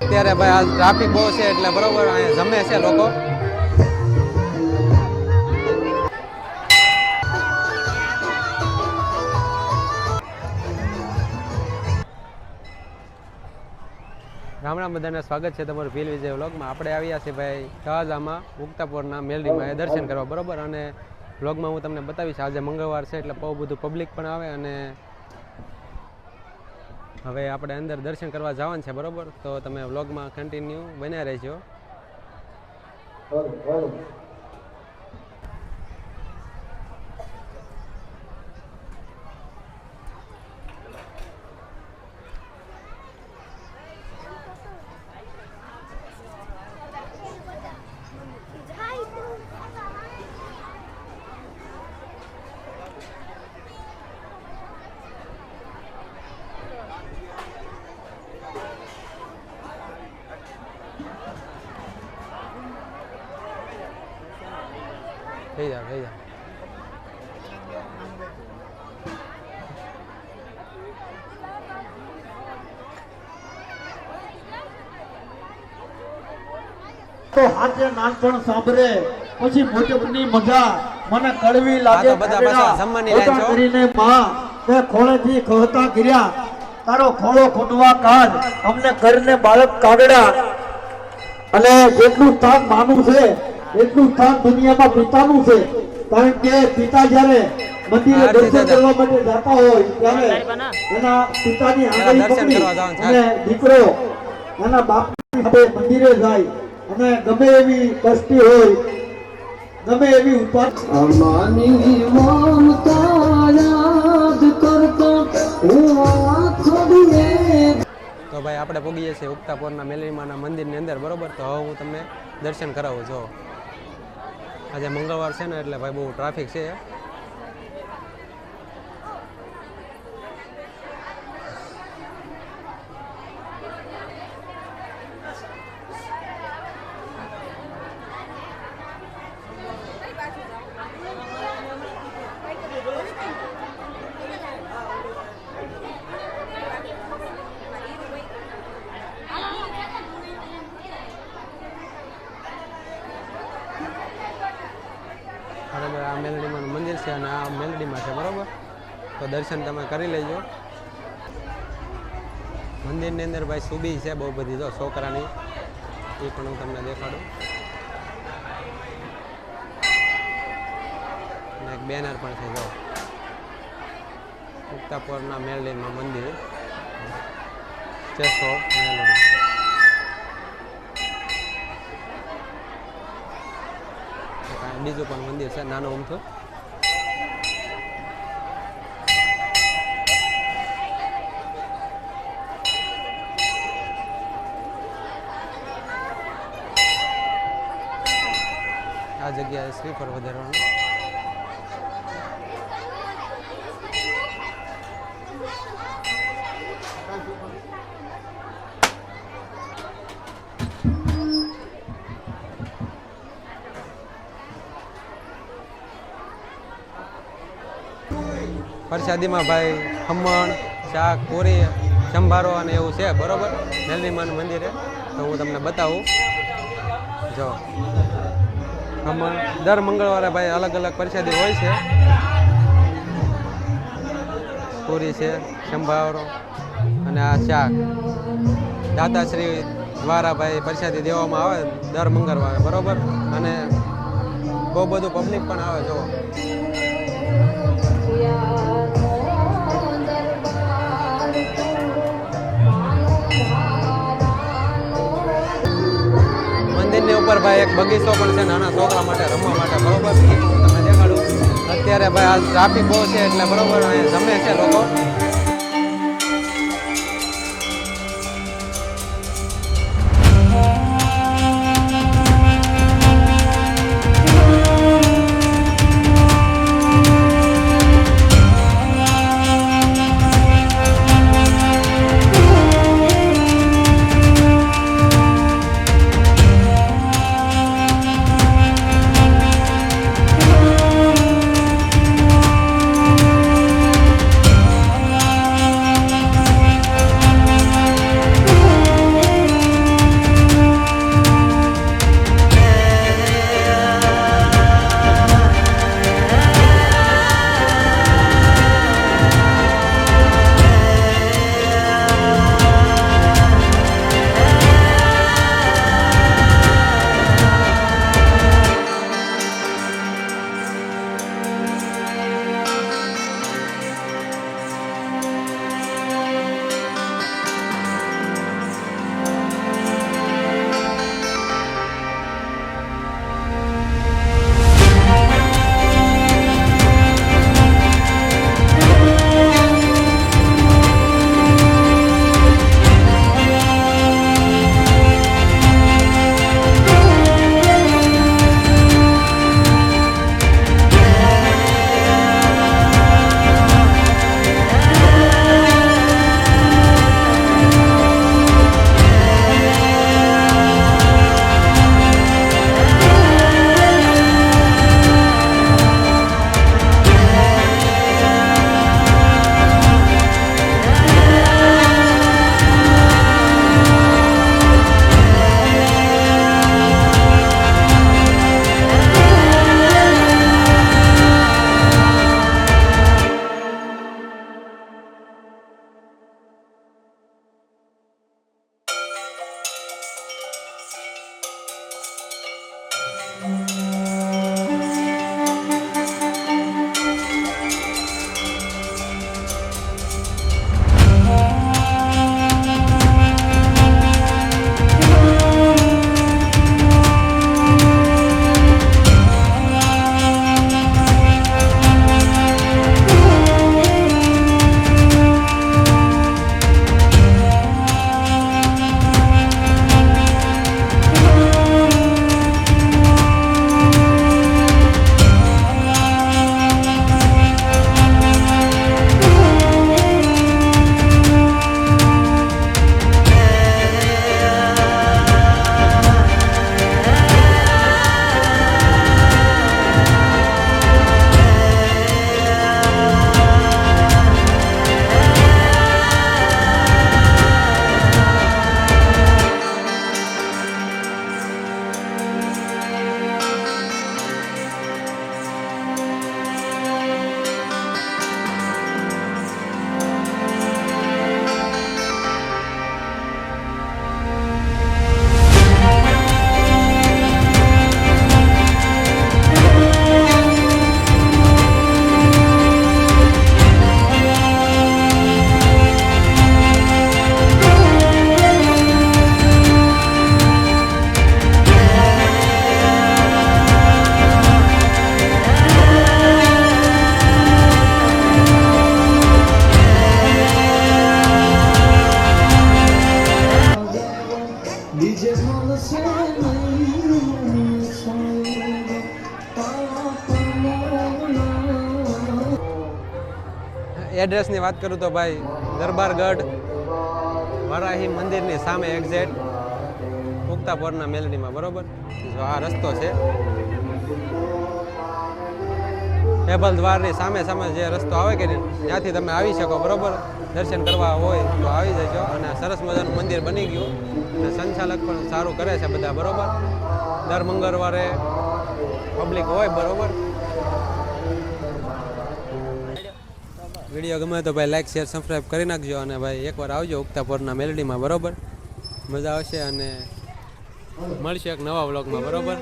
અત્યારે ભાઈ હાલ ટ્રાફિક બહુ છે એટલે બરોબર અહીંયા જમે છે લોકો. રામ રામ બધાને સ્વાગત છે તમારું ભીલ વિજય વ્લોગમાં. આપણે આવ્યા છીએ ભાઈ તળાજામાં ઉગતાપોરના મેલડીમાં એ દર્શન કરવા બરોબર. અને વ્લોગમાં હું તમને બતાવીશ આજે મંગળવાર છે એટલે બહુ બધું પબ્લિક પણ આવે. અને હવે આપણે અંદર દર્શન કરવા જવાનું છે બરોબર. તો તમે વ્લોગમાં કન્ટિન્યુ બન્યા રહેજો. થઈ જા તો હાથે નાનપણ સાંભળે પછી મોટપની મજા મને કડવી લાગે. કરીને માં તે ખોળેથી ખોતા ગિર્યા તારો ખોળો ખૂટવા કાઢ અમને કરીને બાળક કાગડા. અને જેટલું સ્થાન માનું છે એટલું સ્થાન દુનિયામાં પિતાનું છે. કારણ કે પિતા જ્યારે મંદિરે દર્શન કરવા માટે જતા હોય ત્યારે એના પિતાની આંગળી પકડી અને દીકરો એના બાપની સાથે મંદિરે જાય. અને ગમે એવી કષ્ટી હોય ગમે એવી ઉપાસ તો ભાઈ આપણે પહોંચીએ છીએ ઉગતાપોરના મેલડીમાના મંદિરની અંદર બરોબર. તો હવે હું તમને દર્શન કરાવું છું. આજે મંગળવાર છે ને એટલે ભાઈ બહુ ટ્રાફિક છે. આ મેલડીમાંનું મંદિર છે અને આ મેલડીમાં છે બરોબર. તો દર્શન તમે કરી લેજો. મંદિરની અંદર ભાઈ સુબી છે બહુ બધી જો છોકરાની, એ પણ હું તમને દેખાડું. અને એક બેનર પણ છે જો ઉગતાપોરના મેલડીમાં મંદિર ચેસો મેલડી. બીજું પણ મંદિર છે નાનું અમથું. આ જગ્યાએ શ્રીફળ વધારવાનું. પ્રસાદીમાં ભાઈ ખમણ શાક પૂરી સંભારો અને એવું છે બરોબર મેલડીમાનું મંદિરે. તો હું તમને બતાવું જો ખમણ દર મંગળવારે ભાઈ અલગ અલગ પ્રસાદી હોય છે. પૂરી છે, સંભારો અને આ શાક દાતાશ્રી દ્વારા ભાઈ પ્રસાદી દેવામાં આવે દર મંગળવારે બરોબર. અને બહુ બધું પબ્લિક પણ આવે જો. મંદિરની ઉપર ભાઈ એક બગીચો પણ છે નાના છોકરા માટે રમવા માટે બરોબર. તમે દેખાડું અત્યારે ભાઈ આ ટ્રાફિક બહુ છે એટલે બરોબર અહીંયા જમે છે લોકો. એડ્રેસની વાત કરું તો ભાઈ દરબારગઢ વરાહી મંદિરની સામે એક્ઝેક્ટ ઉગતાપોરના મેલડીમાં, બરોબર. જો આ રસ્તો છે ટેબલ દ્વારની સામે સામે જે રસ્તો આવે કે નહીં, ત્યાંથી તમે આવી શકો, બરોબર. દર્શન કરવા હોય તો આવી જજો. અને સરસ મજાનું મંદિર બની ગયું અને સંચાલક પણ સારું કરે છે બધા, બરોબર. દર મંગળવારે પબ્લિક હોય, બરોબર. વિડીયો ગમે તો ભાઈ લાઈક શેર સબસ્ક્રાઈબ કરી નાખજો. અને ભાઈ એકવાર આવજો ઉગતાપોરના મેલડીમાં, બરોબર. મજા આવશે અને મળશે એક નવા વ્લોગમાં, બરોબર.